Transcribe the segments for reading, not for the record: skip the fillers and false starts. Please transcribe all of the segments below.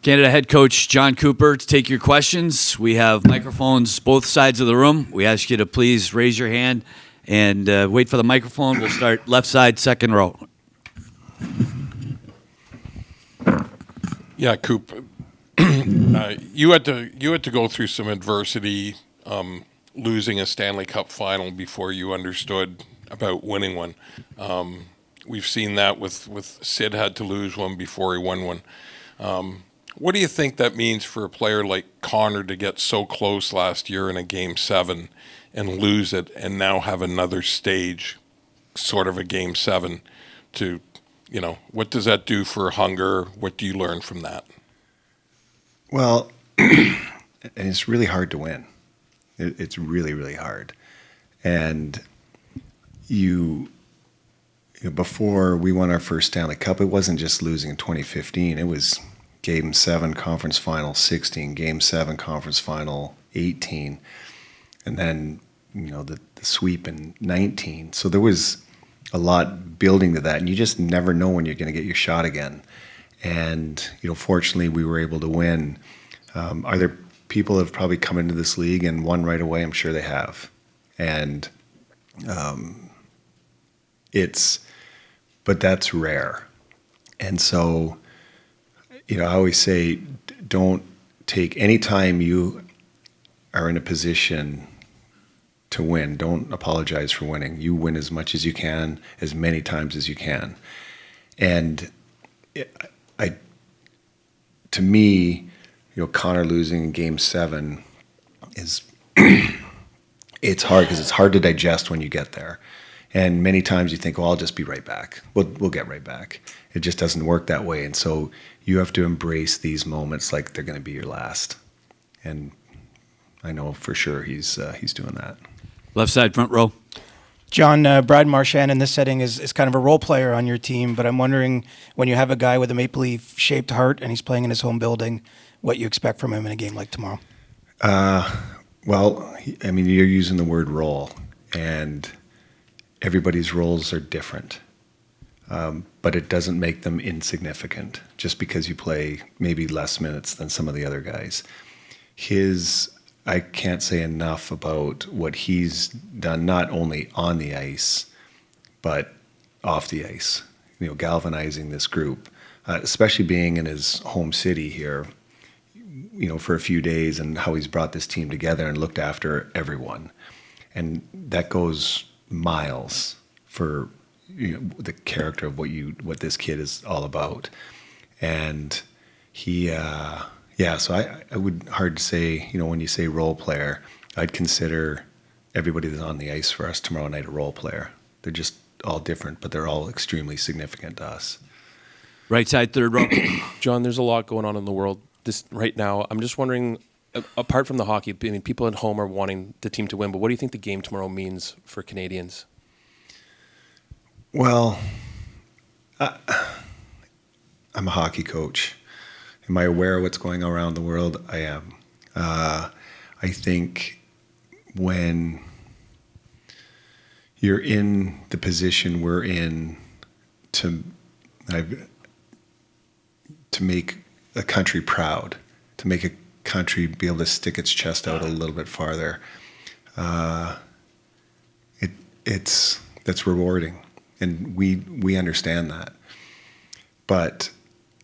Canada head coach John Cooper to take your questions. We have microphones both sides of the room. We ask you to please raise your hand and wait for the microphone. We'll start left side, second row. Yeah, Coop. You had to go through some adversity, losing a Stanley Cup final before you understood about winning one. We've seen that with Sid had to lose one before he won one. What do you think that means for a player like Connor to get so close last year in a Game 7 and lose it, and now have another stage, sort of a Game 7 to, what does that do for hunger? What do you learn from that? Well, and it's really hard to win. It's really, really hard. And before we won our first Stanley Cup, it wasn't just losing in 2015. It was Game 7 Conference Final 16, Game 7 Conference Final 18, and then the sweep in 19. So there was a lot building to that, and you just never know when you're going to get your shot again. And fortunately, we were able to win. Are there people who have probably come into this league and won right away? I'm sure they have, and but that's rare. And so, I always say, don't take any time you are in a position to win. Don't apologize for winning. You win as much as you can, as many times as you can. And to me, Connor losing in Game 7 is it's hard because it's hard to digest when you get there. And many times you think, well, I'll just be right back. We'll get right back. It just doesn't work that way. And so you have to embrace these moments like they're going to be your last. And I know for sure he's doing that. Left side, front row. John, Brad Marchand in this setting is kind of a role player on your team, but I'm wondering, when you have a guy with a Maple Leaf-shaped heart and he's playing in his home building, what you expect from him in a game like tomorrow? Well, you're using the word role, and everybody's roles are different. But it doesn't make them insignificant just because you play maybe less minutes than some of the other guys. I can't say enough about what he's done, not only on the ice, but off the ice, galvanizing this group, especially being in his home city here, for a few days, and how he's brought this team together and looked after everyone. And that goes miles for the character of what this kid is all about. And he, so I would hard to say, when you say role player, I'd consider everybody that's on the ice for us tomorrow night a role player. They're just all different, but they're all extremely significant to us. Right side, third row. John, there's a lot going on in the world right now. I'm just wondering, apart from the hockey, people at home are wanting the team to win, but what do you think the game tomorrow means for Canadians? Well, I'm a hockey coach. Am I aware of what's going on around the world? I am. I think when you're in the position we're in to make a country proud, to make a country be able to stick its chest out a little bit farther, that's rewarding, and we understand that. But,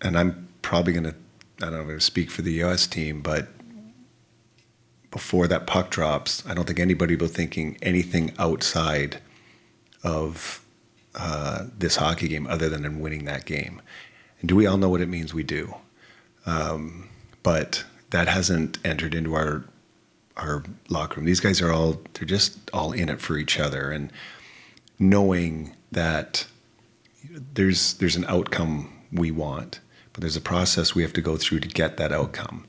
and I'm probably going to, I don't know if I'm going to speak for the U.S. team, but before that puck drops, I don't think anybody will be thinking anything outside of this hockey game other than in winning that game. And do we all know what it means? We do. But that hasn't entered into our locker room. These guys they're just all in it for each other, and knowing that there's an outcome we want, but there's a process we have to go through to get that outcome.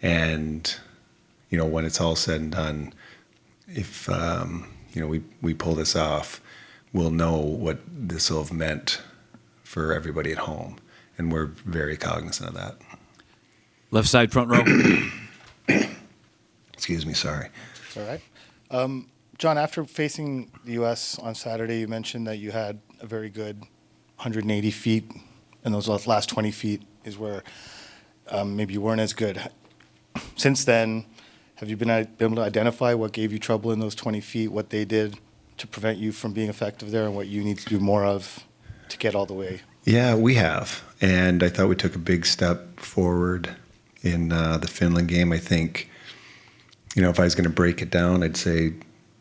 And, when it's all said and done, if, we pull this off, we'll know what this will have meant for everybody at home. And we're very cognizant of that. Left side, front row. Excuse me, sorry. It's all right. John, after facing the U.S. on Saturday, you mentioned that you had a very good 180 feet, and those last 20 feet is where maybe you weren't as good. Since then, have you been able to identify what gave you trouble in those 20 feet, what they did to prevent you from being effective there, and what you need to do more of to get all the way? Yeah, we have. And I thought we took a big step forward in the Finland game. I think, if I was going to break it down, I'd say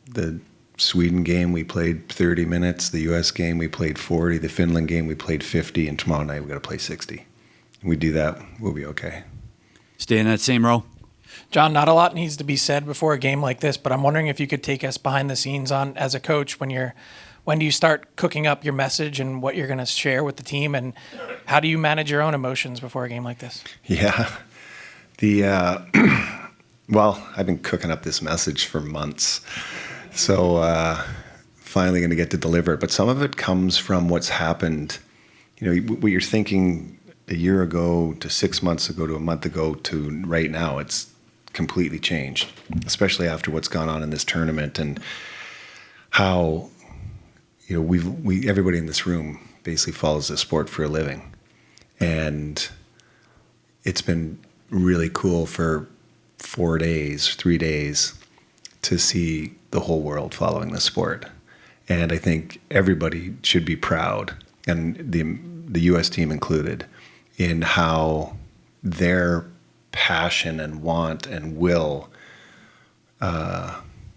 the Sweden game, we played 30 minutes. The U.S. game, we played 40. The Finland game, we played 50. And tomorrow night, we got to play 60. We do that, we'll be okay. Stay in that same row. John, not a lot needs to be said before a game like this, but I'm wondering if you could take us behind the scenes on, as a coach, when do you start cooking up your message and what you're going to share with the team, and how do you manage your own emotions before a game like this? Yeah. Well, I've been cooking up this message for months. So finally going to get to deliver it. But some of it comes from what's happened. What you're thinking a year ago to 6 months ago to a month ago to right now, it's completely changed, especially after what's gone on in this tournament and how, everybody in this room basically follows the sport for a living. And it's been really cool for 3 days, to see the whole world following the sport. And I think everybody should be proud, and the U.S. team included, in how their passion and want and will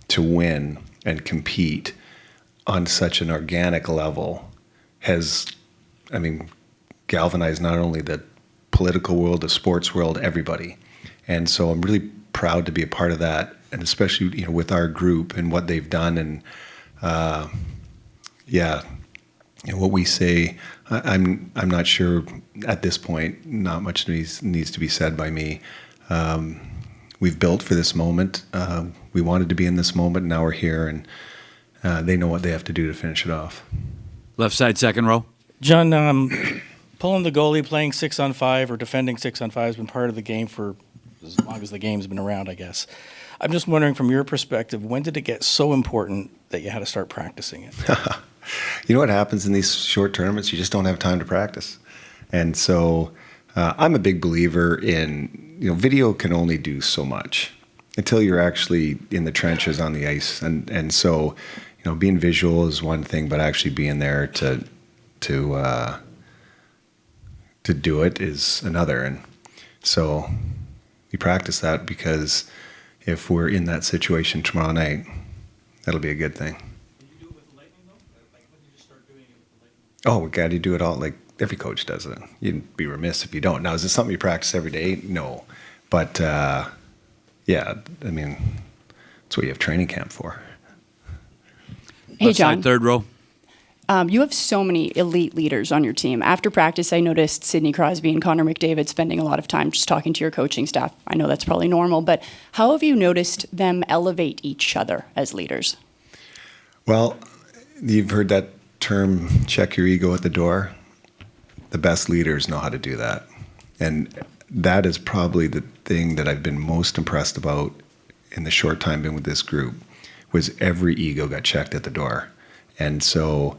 to win and compete on such an organic level has, galvanized not only the political world, the sports world, everybody. And so I'm really proud to be a part of that, and especially with our group and what they've done. And what we say, I'm not sure at this point. Not much needs to be said by me. We've built for this moment. We wanted to be in this moment. Now we're here, and they know what they have to do to finish it off. Left side, second row. John, pulling the goalie, playing 6-on-5 or defending 6-on-5 has been part of the game for as long as the game's been around, I guess. I'm just wondering, from your perspective, when did it get so important that you had to start practicing it? You know what happens in these short tournaments? You just don't have time to practice. And so I'm a big believer in, video can only do so much until you're actually in the trenches on the ice. And so, being visual is one thing, but actually being there to do it is another. And so we practice that, because if we're in that situation tomorrow night, that'll be a good thing. Did you do it with the Lightning, though? When did you start doing it with the Lightning? Oh, God, you do it all. Like, every coach does it. You'd be remiss if you don't. Now, is this something you practice every day? No. But, that's what you have training camp for. Hey, Left John. side, third row. You have so many elite leaders on your team. After practice, I noticed Sidney Crosby and Connor McDavid spending a lot of time just talking to your coaching staff. I know that's probably normal, but how have you noticed them elevate each other as leaders? Well, you've heard that term, check your ego at the door. The best leaders know how to do that. And that is probably the thing that I've been most impressed about in the short time been with this group, was every ego got checked at the door. And so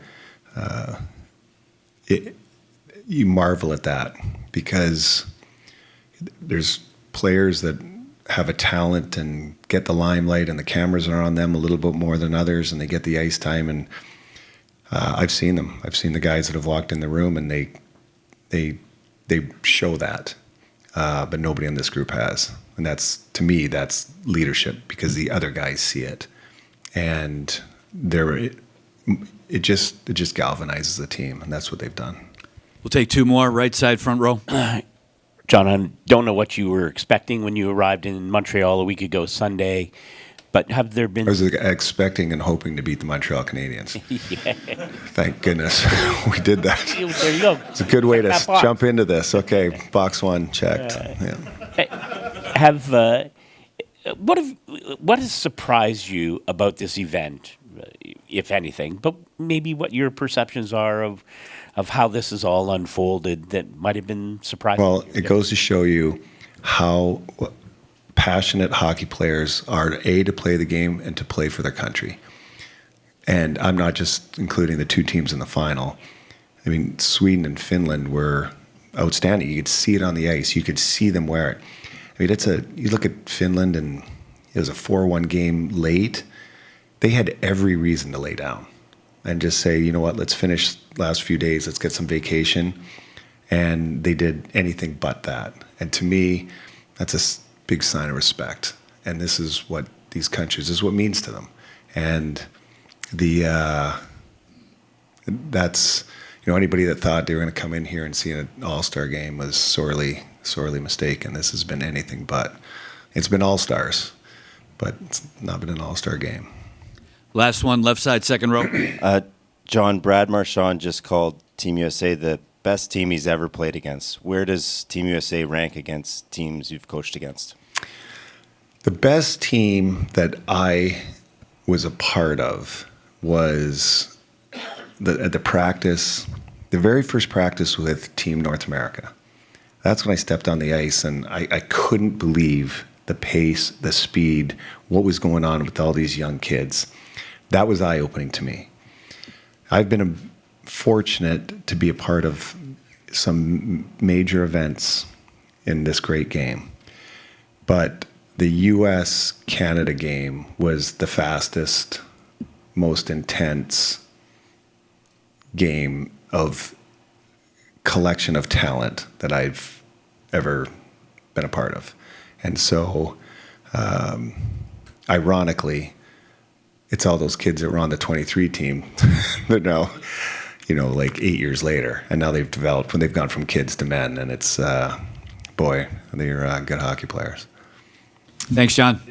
you marvel at that, because there's players that have a talent and get the limelight, and the cameras are on them a little bit more than others, and they get the ice time. And I've seen them. I've seen the guys that have walked in the room, and they show that, but nobody in this group has. And to me, that's leadership, because the other guys see it, and it just galvanizes the team, and that's what they've done. We'll take two more. Right side, front row. John, I don't know what you were expecting when you arrived in Montreal a week ago Sunday, but have there been... I was expecting and hoping to beat the Montreal Canadiens. Yeah. Thank goodness we did that. There you go. It's a good way to jump into this. Okay, box one checked. What has surprised you about this event, if anything, but maybe what your perceptions are of how this has all unfolded that might have been surprising? Well, it goes to show you how passionate hockey players are, to play the game and to play for their country. And I'm not just including the two teams in the final. Sweden and Finland were outstanding. You could see it on the ice. You could see them wear it. I mean, you look at Finland, and it was a 4-1 game late. They had every reason to lay down and just say, you know what, let's finish last few days. Let's get some vacation. And they did anything but that. And to me, that's a big sign of respect. And this is what these countries, this is what it means to them. And that's, anybody that thought they were going to come in here and see an all-star game was sorely mistaken. This has been anything but. It's been all-stars, but it's not been an all-star game. Last one, left side, second row. John, Brad Marchand just called Team USA the best team he's ever played against. Where does Team USA rank against teams you've coached against? The best team that I was a part of was the practice, the very first practice with Team North America. That's when I stepped on the ice, and I couldn't believe the pace, the speed, what was going on with all these young kids. That was eye-opening to me. I've been fortunate to be a part of some major events in this great game. But the US-Canada game was the fastest, most intense game of collection of talent that I've ever been a part of. And so, ironically, it's all those kids that were on the 23 team that now, like 8 years later, and now they've developed, when they've gone from kids to men, and it's, boy, they're good hockey players. Thanks, John.